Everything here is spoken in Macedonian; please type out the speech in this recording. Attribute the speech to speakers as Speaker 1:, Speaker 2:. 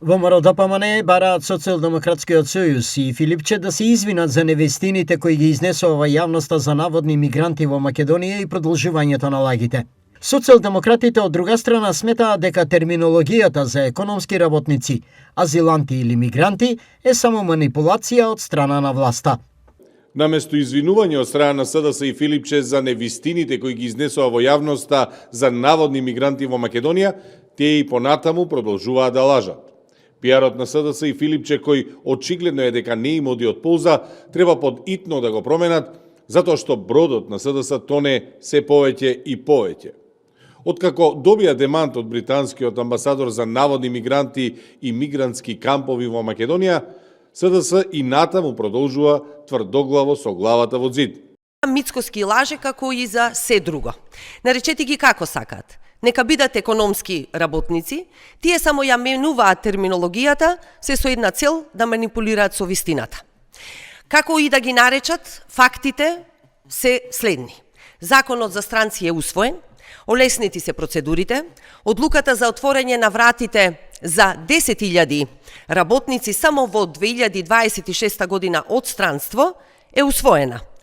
Speaker 1: ВМРО ДПМН бараат Социјалдемократскиот сојуз и Филипче да се извинат за невестините кои ги изнесува во јавноста за наводни мигранти во Македонија и продолжувањето на лагите. Социјалдемократите од друга страна сметаат дека терминологијата за економски работници, азиланти или мигранти е само манипулација од страна на власта.
Speaker 2: Наместо извинување од страна на СДС и Филипче за невистините кои ги изнесува во јавноста за наводни мигранти во Македонија, тие и понатаму продолжуваат да лажат. Пиарот на СДС и Филипче, кој очигледно е дека не им оди од полза, треба подитно да го променат, затоа што бродот на СДС тоне се повеќе и повеќе. Откако добија демант од британскиот амбасадор за наводни мигранти и мигрантски кампови во Македонија, СДС и натаму продолжува тврдоглаво со главата во зид.
Speaker 3: Мицкоски лаже како и за се друго. Наречете ги како сакаат. Нека бидат економски работници, тие само ја менуваат терминологијата, се со една цел да манипулираат со вистината. Како и да ги наречат, фактите се следни. Законот за странци е усвоен, олеснети се процедурите, одлуката за отворање на вратите за 10.000 работници само во 2026 година од странство е усвоена.